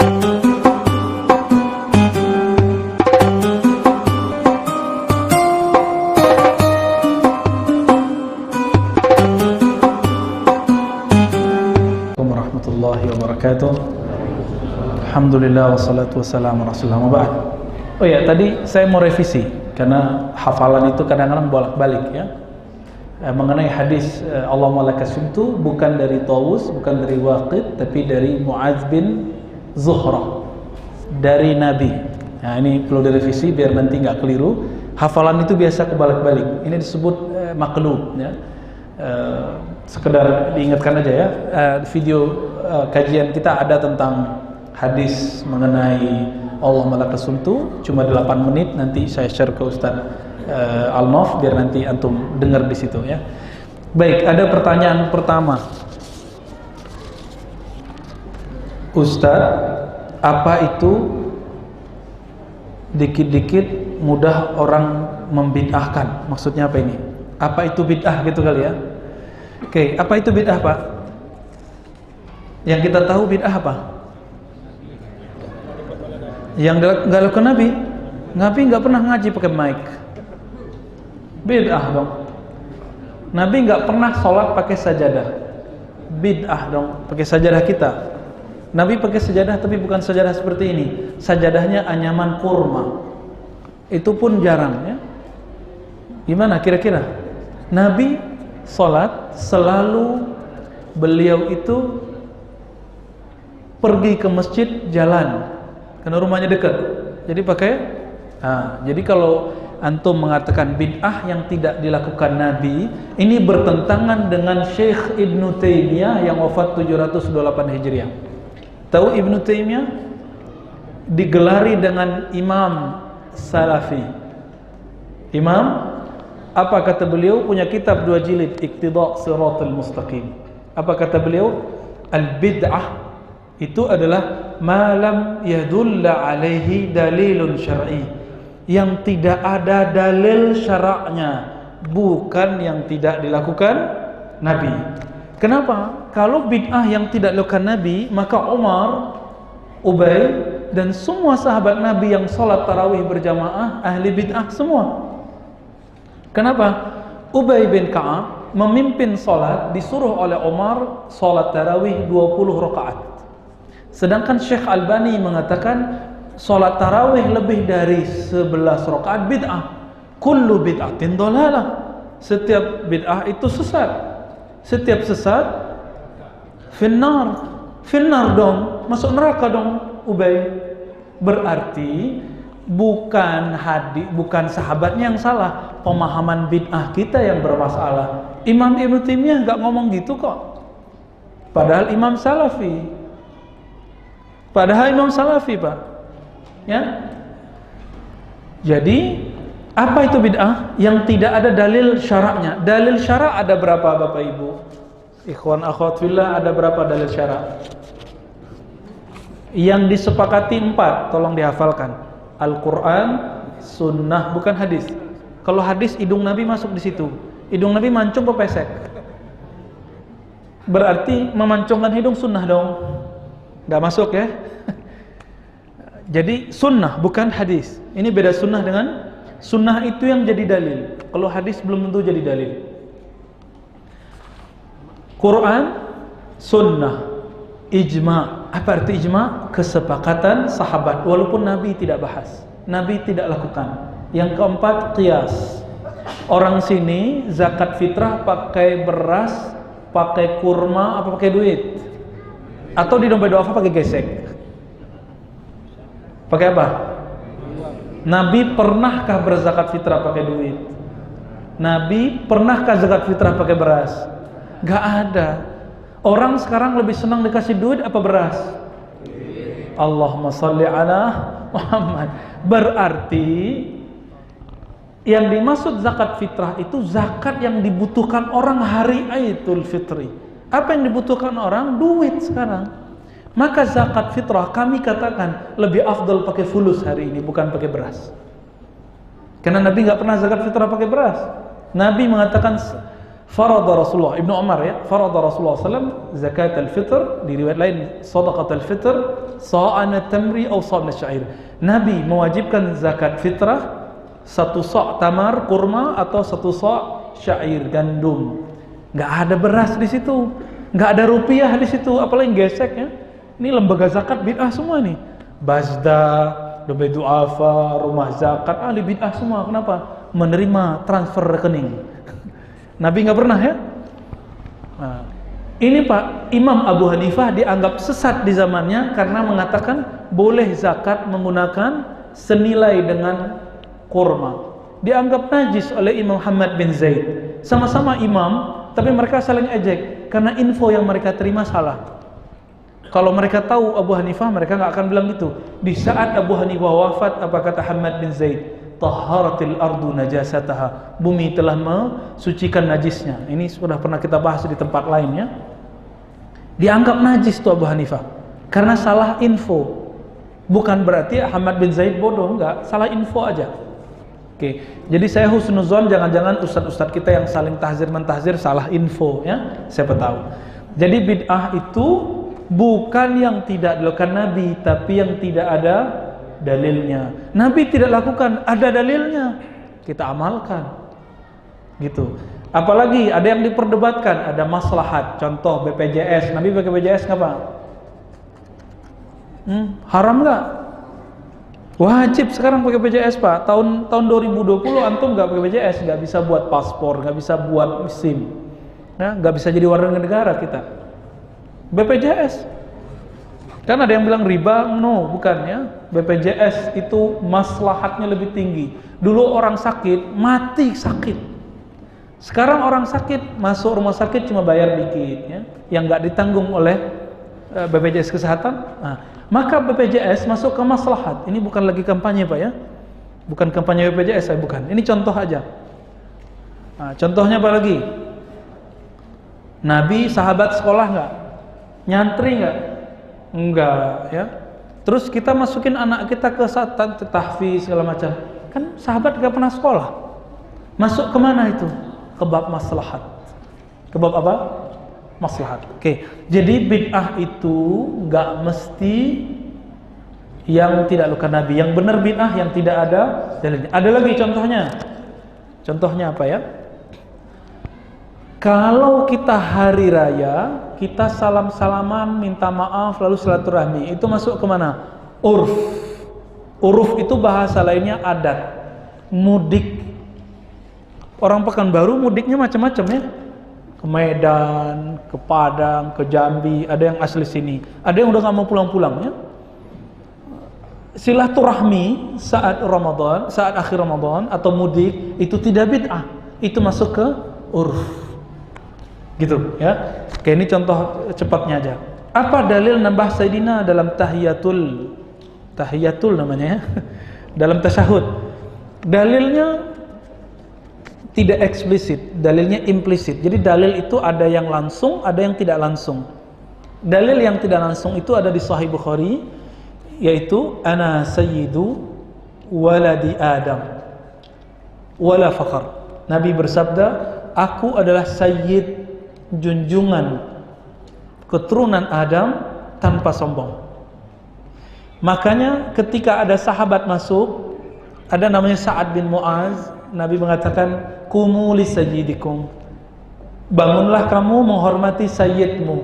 warahmatullahi wabarakatuh. Alhamdulillah wassalatu wassalamu rasulullah ba'd. Oh ya, tadi saya mau revisi karena hafalan itu kadang-kadang bolak-balik ya. Mengenai hadis Allahumma lakasumtu bukan dari Tawus, bukan dari Waqid, tapi dari Mu'adz bin Zuhrah dari Nabi. Nah, ini perlu direvisi biar nanti nggak keliru. Hafalan itu biasa kebalik-balik. Ini disebut maqlub ya. Sekedar diingatkan aja ya, video kajian kita ada tentang hadis mengenai Allahumma lakasumtu, cuma 8 menit, nanti saya share ke Ustaz Al-Nof biar nanti antum dengar di situ ya. Baik, ada pertanyaan pertama. Ustaz, apa itu dikit-dikit mudah orang membid'ahkan? Maksudnya apa ini? Apa itu bid'ah gitu kali ya? Oke, apa itu bid'ah, Pak? Yang kita tahu bid'ah apa? Yang enggak lakukan Nabi. Nabi enggak pernah ngaji pakai mic. Bid'ah dong. Nabi enggak pernah sholat pakai sajadah. Bid'ah dong, pakai sajadah kita. Nabi pakai sajadah tapi bukan sajadah seperti ini. Sajadahnya anyaman kurma. Itu pun jarang ya. Gimana kira-kira? Nabi sholat selalu beliau itu pergi ke masjid jalan karena rumahnya dekat. Jadi pakai jadi kalau antum mengatakan bid'ah yang tidak dilakukan Nabi, ini bertentangan dengan Syekh Ibnu Taimiyah yang wafat 728 Hijriah. Tahu Ibnu Taimiyah digelari dengan Imam Salafi. Imam, apa kata beliau? Punya kitab 2 jilid, Iqtida' Shiratal Mustaqim. Apa kata beliau? Al-bid'ah itu adalah ma lam yadulla alaihi dalilun syar'i, yang tidak ada dalil syaraknya, bukan yang tidak dilakukan Nabi. Kenapa? Kalau bid'ah yang tidak dilakukan Nabi, maka Umar, Ubay dan semua sahabat Nabi yang sholat tarawih berjamaah ahli bid'ah semua. Kenapa? Ubay bin Ka'ab memimpin sholat, disuruh oleh Umar sholat tarawih 20 rakaat. Sedangkan Syekh Albani mengatakan sholat tarawih lebih dari 11 rakaat bid'ah. Kullu bid'atin dhalalah. Setiap bid'ah itu sesat. Setiap sesat finnar. Finnar dong, masuk neraka dong Ubay. Berarti bukan bukan sahabatnya yang salah, pemahaman bid'ah kita yang bermasalah. Imam Ibnu Taimiyah enggak ngomong gitu kok. Padahal Imam Salafi. Pak. Ya. Jadi, apa itu bid'ah? Yang tidak ada dalil syaraknya. Dalil syarak ada berapa Bapak Ibu? Ikhwan akhwat fillah, ada berapa dalil syarak? Yang disepakati 4, tolong dihafalkan. Al-Quran, sunnah, bukan hadis. Kalau hadis hidung Nabi masuk di situ. Hidung Nabi mancung atau pesek? Berarti memancungkan hidung sunnah dong. Nggak masuk ya. Jadi sunnah bukan hadis. Ini beda sunnah dengan sunnah itu yang jadi dalil. Kalau hadis belum tentu jadi dalil. Quran, sunnah, ijma'. Apa arti ijma'? Kesepakatan sahabat, walaupun Nabi tidak bahas, Nabi tidak lakukan. Yang keempat, qiyas. Orang sini zakat fitrah pakai beras, pakai kurma, apa pakai duit? Atau di dompet duafa pakai gesek? Pakai apa? Nabi pernahkah berzakat fitrah pakai duit? Nabi pernahkah zakat fitrah pakai beras? Gak ada. Orang sekarang lebih senang dikasih duit apa beras? Allahumma sholli ala Muhammad. Berarti yang dimaksud zakat fitrah itu zakat yang dibutuhkan orang hari Idul Fitri. Apa yang dibutuhkan orang? Duit sekarang. Maka zakat fitrah kami katakan lebih afdal pakai fulus hari ini, bukan pakai beras. Karena Nabi nggak pernah zakat fitrah pakai beras. Nabi mengatakan Farada Rasulullah, Ibnu Umar ya, farada Rasulullah SAW zakat al-fitr, di riwayat lain sadaqat al-fitr, sa'an tamri atau sa'an syair. Nabi mewajibkan zakat fitrah 1 sa' tamar kurma atau 1 sa' syair gandum. Nggak ada beras di situ, nggak ada rupiah di situ, apalagi gesek ya. Ini lembaga zakat bid'ah semua nih. Bazda, Dobe Du'afa, rumah zakat, ahli bid'ah semua. Kenapa? Menerima transfer rekening. Nabi nggak pernah ya. Nah, ini Pak, Imam Abu Hanifah dianggap sesat di zamannya karena mengatakan boleh zakat menggunakan senilai dengan kurma. Dianggap najis oleh Imam Muhammad bin Zaid. Sama-sama imam, tapi mereka saling ejek karena info yang mereka terima salah. Kalau mereka tahu Abu Hanifah, mereka nggak akan bilang gitu. Di saat Abu Hanifah wafat, apa kata Muhammad bin Zaid? Taharatil ardu najasataha, bumi telah mensucikan najisnya. Ini sudah pernah kita bahas di tempat lainnya. Dianggap najis tuh Abu Hanifah karena salah info. Bukan berarti Ahmad bin Zaid bodoh, enggak, salah info aja. Oke, jadi saya husnuzon, jangan-jangan ustadz-ustadz kita yang saling tahzir mentahzir salah info ya, siapa tahu. Jadi bid'ah itu bukan yang tidak dilakukan Nabi, tapi yang tidak ada dalilnya. Nabi tidak lakukan, ada dalilnya, kita amalkan gitu. Apalagi ada yang diperdebatkan, ada maslahat. Contoh BPJS, Nabi pakai BPJS ngapa? Haram nggak? Wajib sekarang pakai BPJS Pak. Tahun 2020 antum nggak pakai BPJS, nggak bisa buat paspor, nggak bisa buat SIM, ya, nggak bisa jadi warga negara kita. BPJS. Kan ada yang bilang riba, no, bukan ya. BPJS itu maslahatnya lebih tinggi. Dulu orang sakit, mati sakit. Sekarang orang sakit, masuk rumah sakit cuma bayar dikit ya, yang nggak ditanggung oleh BPJS Kesehatan. Nah, maka BPJS masuk ke maslahat. Ini bukan lagi kampanye Pak ya. Bukan kampanye BPJS, saya bukan. Ini contoh aja. Nah, contohnya apa lagi? Nabi sahabat sekolah nggak? Nyantri nggak? Enggak ya. Terus kita masukin anak kita ke tahfiz segala macam. Kan sahabat gak pernah sekolah. Masuk kemana itu? Ke bab maslahat. Ke bab apa? Maslahat. Oke. Jadi bid'ah itu gak mesti yang tidak lakukan Nabi. Yang benar bid'ah yang tidak ada dalilnya. Ada lagi contohnya. Contohnya apa ya? Kalau kita hari raya, kita salam-salaman, minta maaf, lalu silaturahmi, itu masuk ke mana? Urf. Uruf itu bahasa lainnya adat. Mudik. Orang Pekanbaru mudiknya macam-macam ya. Ke Medan, ke Padang, ke Jambi, ada yang asli sini. Ada yang udah gak mau pulang-pulang ya. Silaturahmi saat Ramadan, saat akhir Ramadan atau mudik, itu tidak bid'ah. Itu masuk ke urf. Gitu ya. Oke, ini contoh cepatnya aja. Apa dalil nambah Sayyidina dalam tahiyatul namanya ya, dalam tasyahud? Dalilnya tidak eksplisit, dalilnya implisit. Jadi dalil itu ada yang langsung, ada yang tidak langsung. Dalil yang tidak langsung itu ada di Sahih Bukhari, yaitu ana sayyidu waladi Adam wala fakhar. Nabi bersabda, aku adalah sayyid, junjungan keturunan Adam tanpa sombong. Makanya ketika ada sahabat masuk, ada namanya Sa'ad bin Mu'az, Nabi mengatakan kumu li sayyidikum, bangunlah kamu menghormati sayyidmu.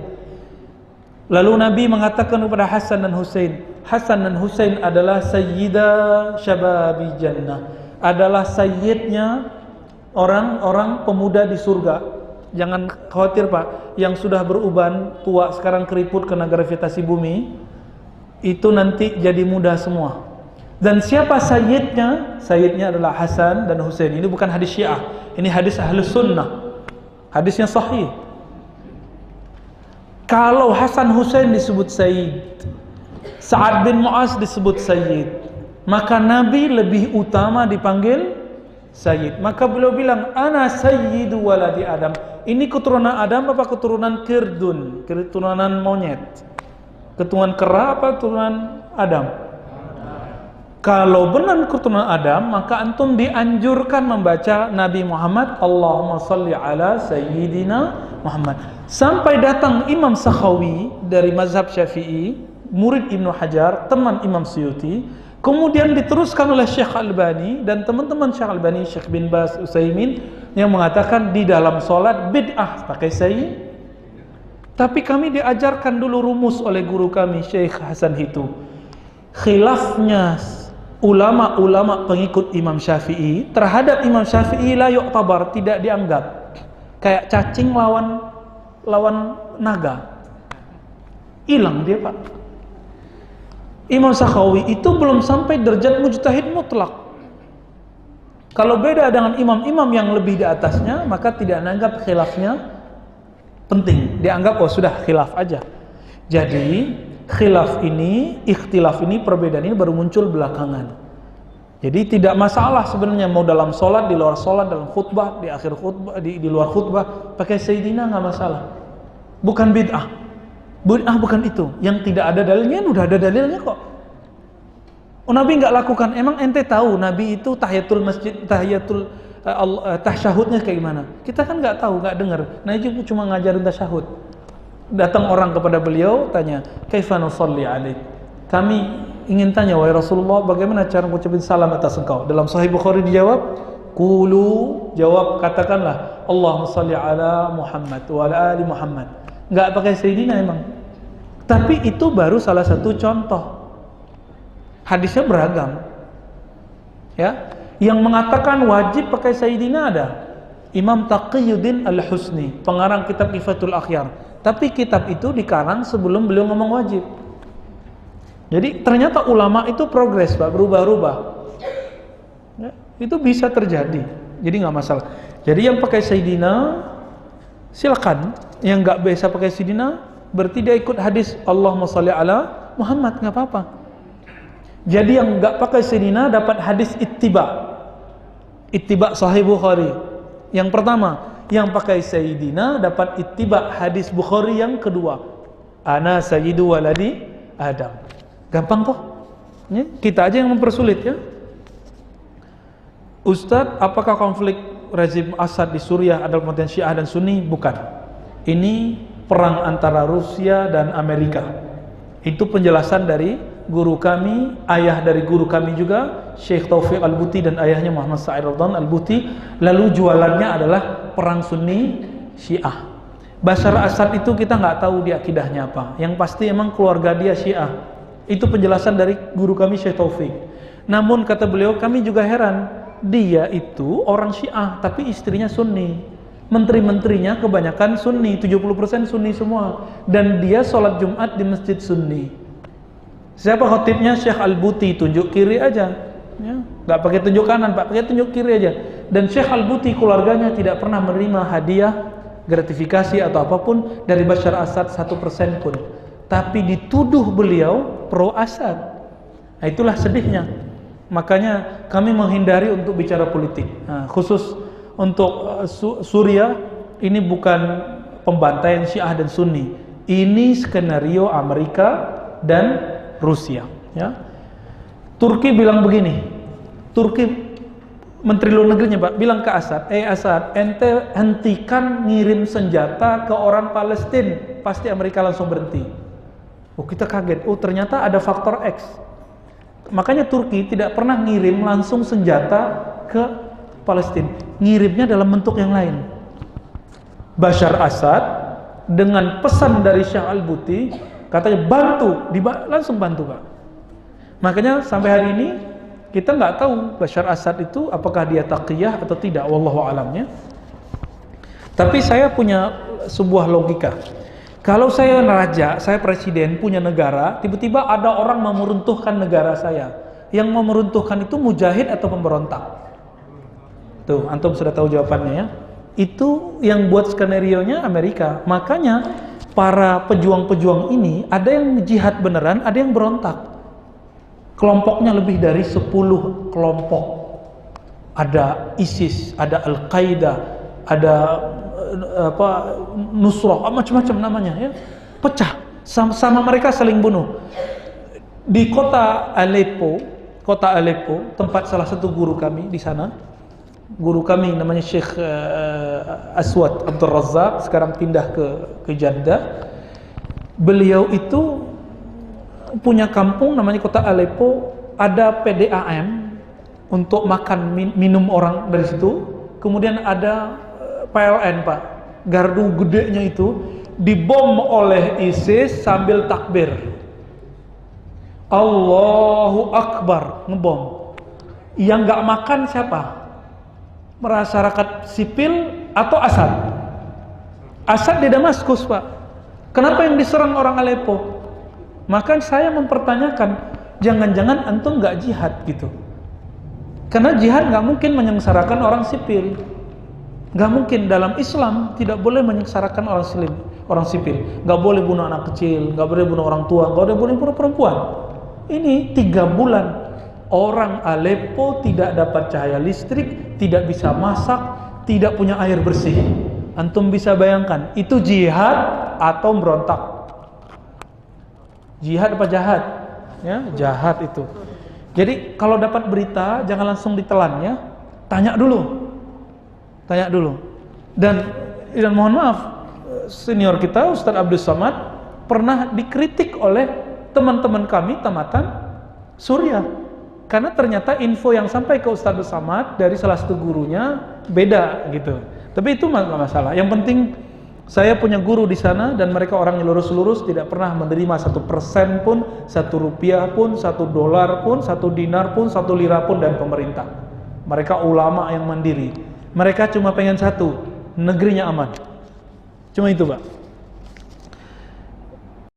Lalu Nabi mengatakan kepada Hasan dan Husain, Hasan dan Husain adalah sayyida syababi jannah, adalah sayyidnya orang-orang pemuda di surga. Jangan khawatir Pak, yang sudah beruban, tua, sekarang keriput kena gravitasi bumi, itu nanti jadi muda semua. Dan siapa sayyidnya? Sayyidnya adalah Hasan dan Husain. Ini bukan hadis Syiah, ini hadis Ahlus Sunnah, hadisnya sahih. Kalau Hasan Husain disebut sayyid, Sa'ad bin Mu'az disebut sayyid, maka Nabi lebih utama dipanggil sayyid. Maka beliau bilang, ana sayyidu waladi Adam. Ini keturunan Adam apa keturunan kirdun? Keturunan monyet. Keturunan kera apa keturunan Adam? Kalau benar keturunan Adam, maka antum dianjurkan membaca Nabi Muhammad, Allahumma salli ala Sayyidina Muhammad. Sampai datang Imam Sakhawi dari mazhab Syafi'i, murid Ibnu Hajar, teman Imam Suyuti, kemudian diteruskan oleh Syekh Albani dan teman-teman Syekh Albani, Syekh bin Baz, Utsaimin, yang mengatakan di dalam sholat bid'ah pakai sayyid. Tapi kami diajarkan dulu rumus oleh guru kami Syekh Hasan Hitu. Khilafnya ulama-ulama pengikut Imam Syafi'i terhadap Imam Syafi'i la yu'tabar, tidak dianggap. Kayak cacing lawan naga, hilang dia, Pak. Imam Sakhawi itu belum sampai derajat mujtahid mutlak. Kalau beda dengan imam-imam yang lebih di atasnya, maka tidak dianggap khilafnya penting, dianggap oh sudah khilaf aja. Jadi ikhtilaf ini, perbedaan ini baru muncul belakangan. Jadi tidak masalah sebenarnya mau dalam sholat, di luar sholat, dalam khutbah, di akhir khutbah, di luar khutbah pakai sayyidina nggak masalah. Bukan bid'ah. Bid'ah bukan itu. Yang tidak ada dalilnya, udah ada dalilnya kok. Oh, Nabi nggak lakukan. Emang ente tahu Nabi itu tahiyatul masjid, tasyahudnya kayak gimana? Kita kan nggak tahu, nggak dengar. Nah itu cuma ngajarin tasyahud. Datang orang kepada beliau tanya, "Kaifa nusalli alaik?" Kami ingin tanya, wahai Rasulullah, bagaimana cara mengucapkan salam atas engkau? Dalam Sahih Bukhari dijawab, "Qulu," jawab, katakanlah, "Allahumma shalli ala Muhammad wa ala ali Muhammad." Enggak pakai sayyidina emang. Tapi itu baru salah satu contoh. Hadisnya beragam. Ya, yang mengatakan wajib pakai sayyidina ada Imam Taqiyuddin Al-Husni, pengarang kitab Ifatul Akhyar. Tapi kitab itu dikarang sebelum beliau ngomong wajib. Jadi ternyata ulama itu progres, Pak, berubah-ubah. Ya, itu bisa terjadi. Jadi nggak masalah. Jadi yang pakai sayyidina silakan, yang nggak bisa pakai sayyidina berarti dia ikut hadis Allahumma shalli ala Muhammad, nggak apa-apa. Jadi yang nggak pakai sayyidina dapat hadis ittiba Sahih Bukhari. Yang pertama, yang pakai sayyidina dapat ittiba hadis Bukhari. Yang kedua, ana sayyidu waladi Adam. Gampang toh? Ya, kita aja yang mempersulit ya. Ustadz, apakah konflik rezim Assad di Suriah adalah potensi Syiah dan Sunni? Bukan. Ini perang antara Rusia dan Amerika. Itu penjelasan dari guru kami, ayah dari guru kami juga, Syekh Taufik Al-Buti dan ayahnya Muhammad Sa'id Radhan Al-Buti. Lalu jualannya adalah perang Sunni Syiah. Bashar Assad itu kita nggak tahu dia akidahnya apa. Yang pasti emang keluarga dia Syiah. Itu penjelasan dari guru kami Syekh Taufik. Namun kata beliau, kami juga heran. Dia itu orang Syiah tapi istrinya Sunni. Menteri-menterinya kebanyakan Sunni, 70% Sunni semua. Dan dia sholat Jumat di masjid Sunni. Siapa khotibnya? Syekh Al-Buti, tunjuk kiri aja. Ya, nggak pakai tunjuk kanan, Pak, pakai tunjuk kiri aja. Dan Syekh Al-Buti keluarganya tidak pernah menerima hadiah, gratifikasi atau apapun dari Bashar Assad 1% pun. Tapi dituduh beliau pro Assad. Nah, itulah sedihnya. Makanya kami menghindari untuk bicara politik. Nah, khusus untuk Suriah ini bukan pembantaian Syiah dan Sunni. Ini skenario Amerika dan Rusia. Ya. Turki bilang begini. Turki Menteri Luar Negerinya, Pak, bilang ke Assad, Assad, ente hentikan ngirim senjata ke orang Palestina, pasti Amerika langsung berhenti. Oh, kita kaget. Oh, ternyata ada faktor X. Makanya Turki tidak pernah ngirim langsung senjata ke Palestina. Ngirimnya dalam bentuk yang lain. Bashar Assad dengan pesan dari Syekh Al-Buti katanya bantu, langsung bantu, Pak. Makanya sampai hari ini kita nggak tahu Bashar Assad itu apakah dia taqiyah atau tidak, wallahu alamnya. Tapi saya punya sebuah logika. Kalau saya raja, saya presiden, punya negara, tiba-tiba ada orang mau meruntuhkan negara saya. Yang mau meruntuhkan itu mujahid atau pemberontak? Tuh, antum sudah tahu jawabannya ya. Itu yang buat skenario-nya Amerika. Makanya para pejuang-pejuang ini ada yang jihad beneran, ada yang berontak. Kelompoknya lebih dari 10 kelompok. Ada ISIS, ada Al-Qaeda, ada Nusrah, macam-macam namanya ya. Pecah, sama mereka saling bunuh. Di kota Aleppo kota Aleppo, tempat salah satu guru kami di sana. Guru kami namanya Syekh Aswad Abdul Razak, sekarang pindah ke Jeddah. Beliau itu punya kampung namanya kota Aleppo, ada PDAM untuk makan minum orang dari situ. Kemudian ada PLN, Pak. Gardu gedenya itu dibom oleh ISIS sambil takbir. Allahu Akbar, ngebom. Yang nggak makan siapa? Masyarakat sipil atau Asad? Asad di Damaskus, Pak. Kenapa yang diserang orang Aleppo? Maka saya mempertanyakan, jangan-jangan antum nggak jihad gitu? Karena jihad nggak mungkin menyengsarakan orang sipil. Nggak mungkin, dalam Islam tidak boleh menyengsarakan orang sipil. Nggak boleh bunuh anak kecil, nggak boleh bunuh orang tua, nggak boleh bunuh perempuan. Ini 3 bulan orang Aleppo tidak dapat cahaya listrik, tidak bisa masak, tidak punya air bersih. Antum bisa bayangkan, itu jihad atau berontak? Jihad apa jahat? Ya, jahat itu. Jadi kalau dapat berita jangan langsung ditelan ya. Tanya dulu. Tanya dulu. Dan mohon maaf, senior kita Ustadz Abdul Somad pernah dikritik oleh teman-teman kami tamatan Suriah. Karena ternyata info yang sampai ke Ustadz Abdul Somad dari salah satu gurunya beda gitu. Tapi itu nggak masalah. Yang penting saya punya guru di sana dan mereka orang yang lurus-lurus, tidak pernah menerima 1% pun, 1 rupiah pun, 1 dolar pun, 1 dinar pun, 1 lira pun dari pemerintah. Mereka ulama yang mandiri. Mereka cuma pengen satu, negerinya aman. Cuma itu, Pak.